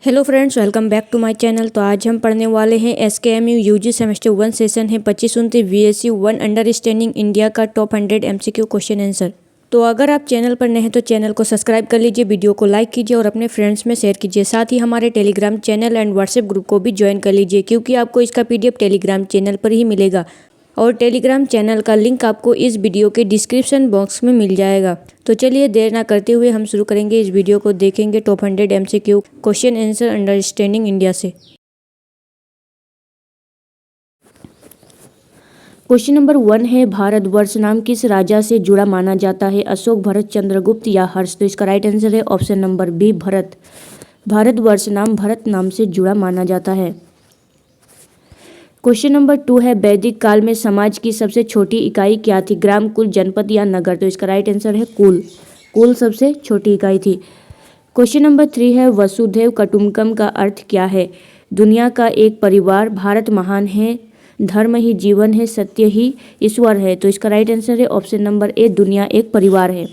Hello friends, welcome back to my channel. तो आज हम पढ़ने वाले हैं SKMU यूजी सेमेस्टर 1 सेशन है 25-29 VSU 1 अंडरस्टैंडिंग इंडिया का टॉप 100 MCQ क्वेश्चन आंसर। तो अगर आप चैनल पर नए हैं तो चैनल को सब्सक्राइब कर लीजिए, वीडियो को लाइक कीजिए और अपने फ्रेंड्स में शेयर कीजिए। साथ ही हमारे Telegram channel and WhatsApp group को भी ज्वाइन कर लीजिए, क्योंकि आपको इसका PDF टेलीग्राम चैनल पर ही मिलेगा और टेलीग्राम चैनल का लिंक आपको इस वीडियो के डिस्क्रिप्शन बॉक्स में मिल जाएगा। तो चलिए देर ना करते हुए हम शुरू करेंगे। इस वीडियो को देखेंगे top 100 MCQ question answer understanding India से। क्वेश्चन नंबर 1 है, भारतवर्ष नाम किस राजा से जुड़ा माना जाता है? अशोक, भरत, चंद्रगुप्त या हर्ष? तो इसका राइट आंसर है option number B, Bharat. Bharatvarsh नाम भरत नाम से जुड़ा माना जाता है। क्वेश्चन नंबर 2 है, वैदिक काल में समाज की सबसे छोटी इकाई क्या थी? ग्राम, कुल, जनपद या नगर? तो इसका राइट आंसर है कुल। कुल सबसे छोटी इकाई थी। क्वेश्चन नंबर 3 है, वसुधैव कुटुंबकम का अर्थ क्या है? दुनिया का एक परिवार, भारत महान है, धर्म ही जीवन है, सत्य ही ईश्वर है। तो इसका राइट आंसर है ऑप्शन नंबर ए, दुनिया एक परिवार है।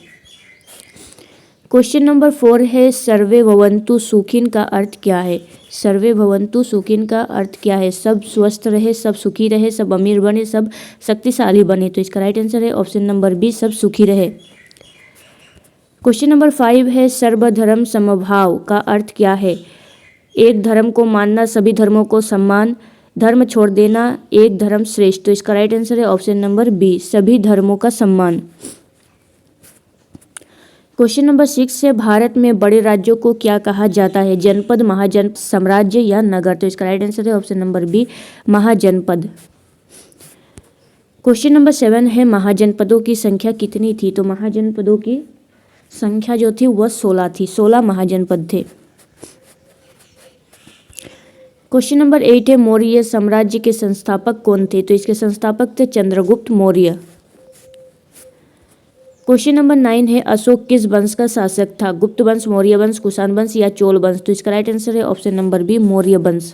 क्वेश्चन नंबर 4 है, सर्वे भवन्तु सुखिन का अर्थ क्या है? सर्वे भवन्तु सुखिन का अर्थ क्या है? सब स्वस्थ रहे, सब सुखी रहे, सब अमीर बने, सब शक्तिशाली बने। तो इसका राइट आंसर है ऑप्शन नंबर बी, सब सुखी रहे। क्वेश्चन नंबर 5 है, सर्वधर्म समभाव का अर्थ क्या है? एक धर्म को मानना, सभी धर्मों को सम्मान, धर्म छोड़ देना, एक धर्म श्रेष्ठ। तो इसका राइट आंसर है ऑप्शन नंबर बी, सभी धर्मों का सम्मान। क्वेश्चन नंबर 6 है, भारत में बड़े राज्यों को क्या कहा जाता है? जनपद, महाजनपद, साम्राज्य या नगर? तो इसका राइट आंसर है ऑप्शन नंबर बी, महाजनपद। क्वेश्चन नंबर 7 है, महाजनपदों की संख्या कितनी थी? तो महाजनपदों की संख्या जो थी वह 16 थी, 16 महाजनपद थे। क्वेश्चन नंबर 8 है, मौर्य साम्राज्य के संस्थापक कौन थे? तो इसके संस्थापक थे चंद्रगुप्त मौर्य। क्वेश्चन नंबर 9 है, अशोक किस वंश का शासक था? गुप्त वंश, मौर्य वंश, कुषाण वंश या चोल वंश? तो इसका राइट आंसर है ऑप्शन नंबर बी, मौर्य वंश।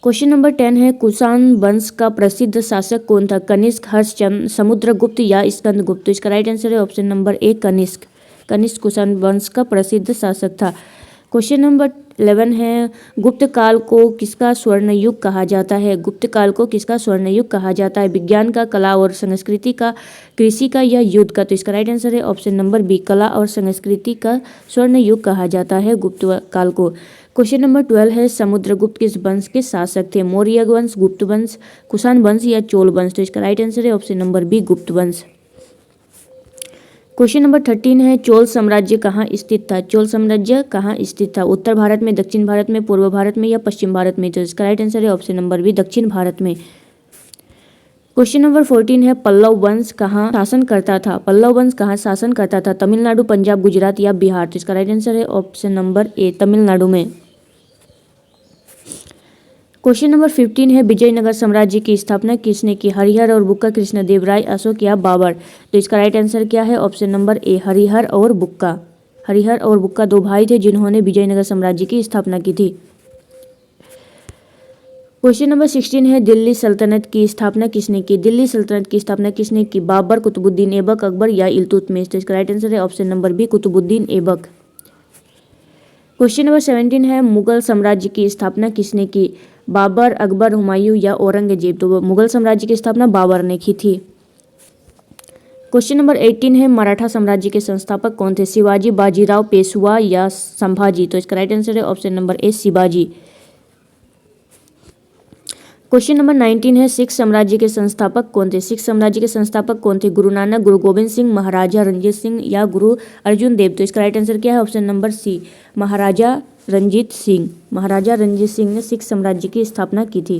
क्वेश्चन नंबर 10 है, कुषाण वंश का प्रसिद्ध शासक कौन था? कनिष्क, हर्ष, समुद्रगुप्त या स्कंदगुप्त? तो इसका राइट आंसर है option number A, Kanishka. Kanishka Kushan वंश का प्रसिद्ध शासक था। क्वेश्चन नंबर 11 है, गुप्त काल को किसका स्वर्ण युग कहा जाता है? गुप्त काल को किसका स्वर्ण युग कहा जाता है? विज्ञान का, कला और संस्कृति का, कृषि का या युद्ध का? तो इसका राइट आंसर है ऑप्शन नंबर बी, कला और संस्कृति का स्वर्ण युग कहा जाता है गुप्त काल को। क्वेश्चन नंबर 12 है, समुद्रगुप्त किस वंश के शासक थे? मौर्य वंश, गुप्त वंश, कुषाण वंश या चोल वंश? तो इसका राइट आंसर है ऑप्शन नंबर बी, गुप्त वंश। क्वेश्चन नंबर 13 है, चोल साम्राज्य कहाँ स्थित था? चोल साम्राज्य कहाँ स्थित था? उत्तर भारत में, दक्षिण भारत में, पूर्व भारत में या पश्चिम भारत में? तो इसका राइट आंसर है ऑप्शन नंबर बी, दक्षिण भारत में। क्वेश्चन नंबर 14 है, पल्लव वंश कहाँ शासन करता था? पल्लव वंश कहाँ शासन करता था? तमिलनाडु, पंजाब, गुजरात या बिहार? तो इसका राइट आंसर है ऑप्शन नंबर ए, तमिलनाडु में। क्वेश्चन नंबर 15 है, विजयनगर साम्राज्य की स्थापना किसने की? हरिहर और बुक्का, कृष्णदेवराय, अशोक या बाबर? तो इसका राइट आंसर क्या है? ऑप्शन नंबर ए, हरिहर और बुक्का। हरिहर और बुक्का दो भाई थे जिन्होंने विजयनगर साम्राज्य की स्थापना की थी। क्वेश्चन नंबर 16 है, दिल्ली सल्तनत की स्थापना किसने की? दिल्ली सल्तनत की स्थापना किसने की? बाबर, कुतुबुद्दीन ऐबक, अकबर या इल्तुतमिश? तो इसका राइट आंसर है option number B, Qutubuddin Aibak. Question number 17 है, मुगल साम्राज्य की स्थापना किसने की? बाबर, अकबर, हुमायूं या औरंगजेब? तो मुगल साम्राज्य की स्थापना बाबर ने की थी। क्वेश्चन नंबर 18 है, मराठा साम्राज्य के संस्थापक कौन थे? शिवाजी, बाजीराव, पेशवा या संभाजी? तो इसका राइट आंसर है ऑप्शन नंबर ए, शिवाजी। क्वेश्चन नंबर 19 है, सिख साम्राज्य के संस्थापक कौन थे? सिख साम्राज्य के संस्थापक कौन थे? गुरु नानक, गुरु गोविंद सिंह, महाराजा रणजीत सिंह या गुरु अर्जुन देव? तो इसका राइट आंसर क्या है? ऑप्शन नंबर सी, महाराजा रणजीत सिंह। महाराजा रणजीत सिंह ने सिख साम्राज्य की स्थापना की थी।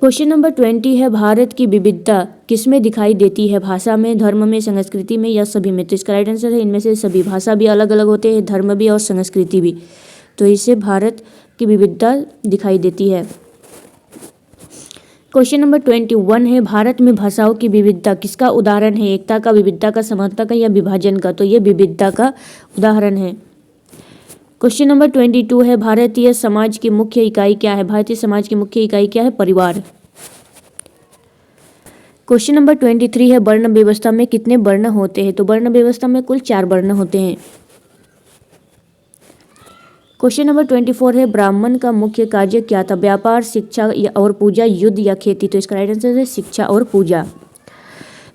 क्वेश्चन नंबर 20 है, भारत की विविधता किसमें दिखाई देती है? भाषा में, धर्म में, संस्कृति में या सभी में? तो इसका राइट आंसर है इनमें से सभी। भाषा भी अलग अलग होते हैं, धर्म भी और संस्कृति भी, तो इससे भारत की विविधता दिखाई देती है। क्वेश्चन नंबर 21 है, भारत में भाषाओं की विविधता किसका उदाहरण है? एकता का, विविधता का, समानता का या विभाजन का? तो ये विविधता का उदाहरण है। क्वेश्चन नंबर 22 है, भारतीय समाज की मुख्य इकाई क्या है? भारतीय समाज की मुख्य इकाई क्या है? परिवार। क्वेश्चन नंबर 23 है, वर्ण व्यवस्था में कितने वर्ण होते हैं? तो वर्ण व्यवस्था में कुल 4 वर्ण होते हैं। क्वेश्चन नंबर 24 है ब्राह्मण का मुख्य कार्य क्या था? व्यापार, शिक्षा और पूजा, युद्ध या खेती? तो इसका राइट आंसर है शिक्षा और पूजा।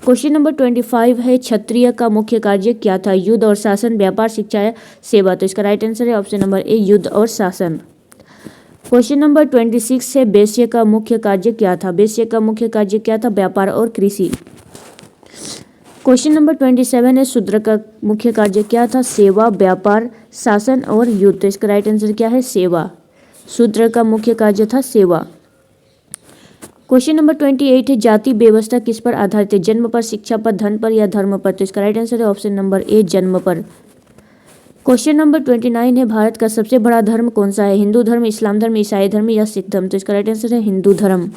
क्वेश्चन नंबर 25 है क्षत्रिय का मुख्य कार्य क्या था? युद्ध और शासन, व्यापार, शिक्षा या सेवा? तो इसका राइट आंसर है ऑप्शन नंबर ए युद्ध और शासन। क्वेश्चन नंबर 26 है वैश्य का मुख्य कार्य क्या था? वैश्य का मुख्य कार्य क्या था? व्यापार और कृषि। क्वेश्चन नंबर 27 है शूद्र का मुख्य कार्य क्या था? सेवा, व्यापार, शासन और युद्ध? तो इसका राइट आंसर क्या है? सेवा। शूद्र का मुख्य कार्य था सेवा। क्वेश्चन नंबर 28 है जाति व्यवस्था किस पर आधारित है? जन्म पर, शिक्षा पर, धन पर या धर्म पर? तो इसका राइट आंसर है ऑप्शन नंबर ए जन्म पर। क्वेश्चन नंबर 29 है भारत का सबसे बड़ा धर्म कौन सा है? हिंदू धर्म, इस्लाम धर्म, ईसाई धर्म या सिख धर्म? तो इसका राइट आंसर है हिंदू धर्म।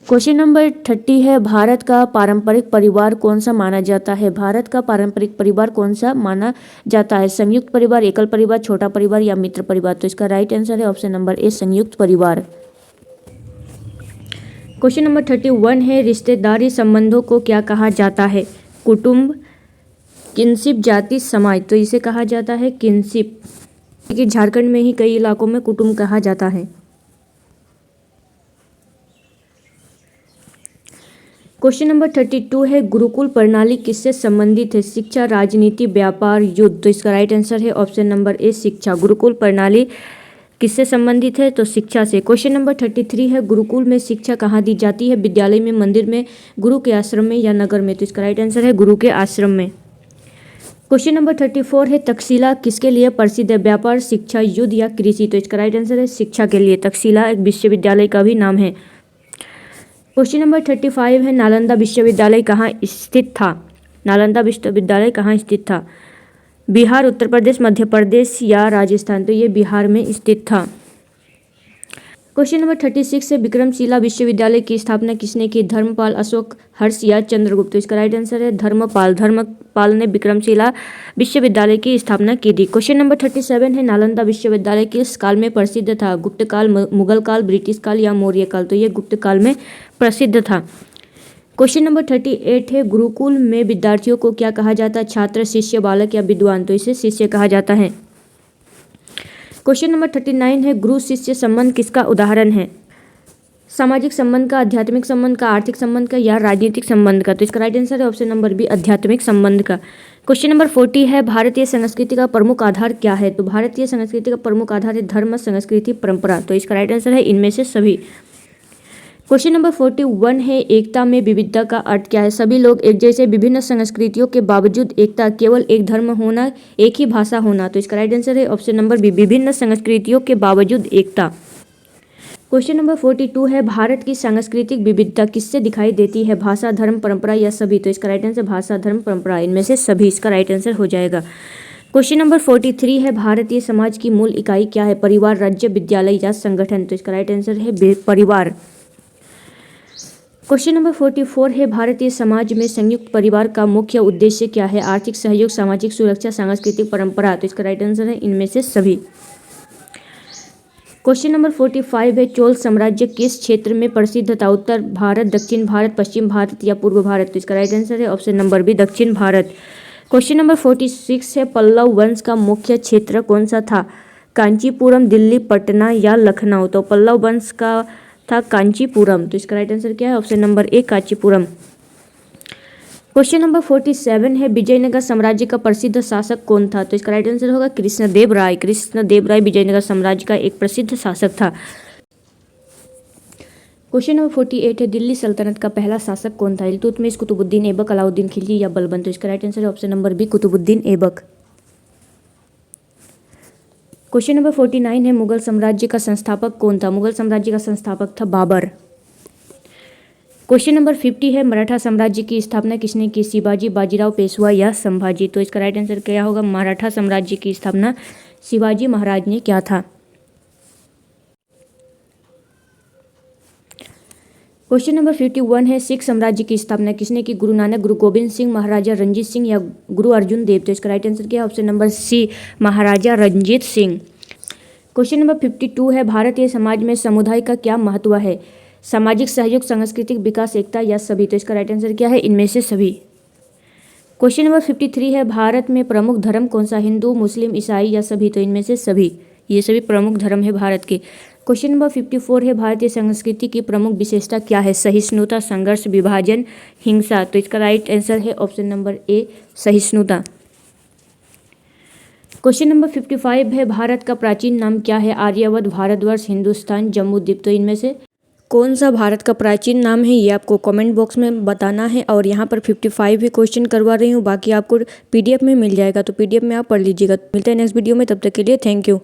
क्वेश्चन नंबर 30 है भारत का पारंपरिक परिवार कौन सा माना जाता है? भारत का पारंपरिक परिवार कौन सा माना जाता है? संयुक्त परिवार, एकल परिवार, छोटा परिवार या मित्र परिवार? तो इसका राइट आंसर है ऑप्शन नंबर ए संयुक्त परिवार। क्वेश्चन नंबर 31 है रिश्तेदारी संबंधों को क्या कहा जाता है? कुटुंब, किनशिप, जाति, समाज? तो इसे कहा जाता है किनशिप। कि झारखंड में ही कई इलाकों में कुटुंब कहा जाता है। क्वेश्चन नंबर 32 है गुरुकुल प्रणाली किससे संबंधित है? शिक्षा, राजनीति, व्यापार, युद्ध? तो इसका राइट आंसर है ऑप्शन नंबर ए शिक्षा। गुरुकुल प्रणाली किससे संबंधित है? तो शिक्षा से। क्वेश्चन नंबर 33 है गुरुकुल में शिक्षा कहाँ दी जाती है? विद्यालय में, मंदिर में, गुरु के आश्रम में या नगर में? तो इसका राइट आंसर है गुरु के आश्रम में। क्वेश्चन नंबर 34 है तक्षशिला किसके लिए प्रसिद्ध है? व्यापार, शिक्षा, युद्ध या कृषि? तो इसका राइट आंसर है शिक्षा के लिए। तक्षशिला एक विश्वविद्यालय का भी नाम है। क्वेश्चन नंबर 35 है नालंदा विश्वविद्यालय कहाँ स्थित था? नालंदा विश्वविद्यालय कहाँ स्थित था? बिहार, उत्तर प्रदेश, मध्य प्रदेश या राजस्थान? तो ये बिहार में स्थित था। क्वेश्चन नंबर 36 है विक्रमशिला विश्वविद्यालय की स्थापना किसने की? धर्मपाल, अशोक, हर्ष या चंद्रगुप्त? तो इसका राइट आंसर है धर्मपाल। धर्मपाल ने विक्रमशिला विश्वविद्यालय की स्थापना की थी। क्वेश्चन नंबर 37 है नालंदा विश्वविद्यालय किस काल में प्रसिद्ध था? गुप्त काल, मुगल काल, ब्रिटिश काल या मौर्य काल? तो ये गुप्त काल में प्रसिद्ध था। क्वेश्चन नंबर 38 है गुरुकुल में विद्यार्थियों को क्या कहा जाता है? छात्र, शिष्य, बालक या विद्वान? तो इसे शिष्य कहा जाता है। क्वेश्चन नंबर 39 है गुरु शिष्य संबंध किसका उदाहरण है? सामाजिक संबंध का, आध्यात्मिक संबंध का, आर्थिक संबंध का या राजनीतिक संबंध का? तो इसका राइट आंसर है ऑप्शन नंबर बी आध्यात्मिक संबंध का। क्वेश्चन नंबर 40 है भारतीय संस्कृति का प्रमुख आधार क्या है? तो भारतीय संस्कृति का प्रमुख आधार है धर्म, संस्कृति, परंपरा? तो इसका राइट आंसर है इनमें से सभी। क्वेश्चन नंबर 41 है एकता में विविधता का अर्थ क्या है? सभी लोग एक जैसे, विभिन्न संस्कृतियों के बावजूद एकता, केवल एक धर्म होना, एक ही भाषा होना? तो इसका राइट आंसर है ऑप्शन नंबर बी विभिन्न संस्कृतियों के बावजूद एकता। क्वेश्चन नंबर 42 है भारत की सांस्कृतिक विविधता किससे दिखाई देती है? भाषा, धर्म, परंपरा या सभी? तो इसका राइट आंसर भाषा, धर्म, परंपरा इनमें से सभी इसका राइट आंसर हो जाएगा। क्वेश्चन नंबर 43 है भारतीय समाज की मूल इकाई क्या है? परिवार, राज्य, विद्यालय या संगठन? तो इसका राइट आंसर है परिवार। क्वेश्चन नंबर 44 है भारतीय समाज में संयुक्त परिवार का मुख्य उद्देश्य क्या है? आर्थिक सहयोग, सामाजिक सुरक्षा, सांस्कृतिक परंपरा? तो इसका राइट आंसर है इनमें से सभी। क्वेश्चन नंबर 45 है चोल साम्राज्य किस क्षेत्र में प्रसिद्ध था? उत्तर भारत, दक्षिण भारत, पश्चिम भारत या पूर्व भारत? तो इसका राइट आंसर है ऑप्शन नंबर बी दक्षिण भारत। क्वेश्चन नंबर 46 है पल्लव वंश का मुख्य क्षेत्र कौन सा था? कांचीपुरम, दिल्ली, पटना या लखनऊ? तो पल्लव वंश का था कांचीपुरम। तो इसका राइट आंसर क्या है? ऑप्शन नंबर ए कांचीपुरम। क्वेश्चन नंबर 47 है विजयनगर साम्राज्य का प्रसिद्ध शासक कौन था? तो इसका राइट आंसर होगा कृष्णदेव राय। कृष्णदेव राय विजयनगर साम्राज्य का एक प्रसिद्ध शासक था। क्वेश्चन नंबर 48 है दिल्ली सल्तनत का पहला शासक कौन था? इल्तुतमिश, कुतुबुद्दीन ऐबक, अलाउद्दीन खिलजी या बलबन? तो इसका राइट आंसर है option number B Qutubuddin Aibak. Question number 49 है मुगल साम्राज्य का संस्थापक कौन था? मुगल साम्राज्य का संस्थापक था बाबर। क्वेश्चन नंबर 50 है मराठा साम्राज्य की स्थापना किसने की? शिवाजी, बाजीराव, पेशवा या संभाजी? तो इसका राइट आंसर क्या होगा? मराठा साम्राज्य की स्थापना शिवाजी महाराज ने किया था। क्वेश्चन नंबर 51 है सिख साम्राज्य की स्थापना किसने की? गुरु नानक, गुरु गोविंद सिंह, महाराजा रंजीत सिंह या गुरु अर्जुन देव? तो इसका राइट आंसर क्या है? ऑप्शन नंबर सी महाराजा रंजीत सिंह। क्वेश्चन नंबर 52 है भारतीय समाज में समुदाय का क्या महत्व है? सामाजिक सहयोग, सांस्कृतिक विकास, एकता या सभी? तो इसका राइट आंसर क्या है? इनमें से सभी। क्वेश्चन नंबर 53 है भारत में प्रमुख धर्म कौन सा, हिंदू, मुस्लिम, ईसाई या सभी। तो इनमें से सभी, ये सभी प्रमुख धर्म है भारत के। क्वेश्चन नंबर 54 है भारतीय संस्कृति की प्रमुख विशेषता क्या है, सहिष्णुता, संघर्ष, विभाजन, हिंसा। तो इसका राइट आंसर है ऑप्शन नंबर ए, सहिष्णुता। क्वेश्चन नंबर 55 है भारत का प्राचीन नाम क्या है, आर्यवत, भारतवर्ष, हिंदुस्तान, जम्बूद्वीप। तो इनमें से कौन सा भारत का प्राचीन नाम है, ये आपको कमेंट बॉक्स में बताना है। और यहाँ पर 55 भी क्वेश्चन करवा रही हूँ, बाकी आपको PDF में मिल जाएगा, तो PDF में आप पढ़ लीजिएगा। मिलते हैं नेक्स्ट वीडियो में, तब तक के लिए थैंक यू।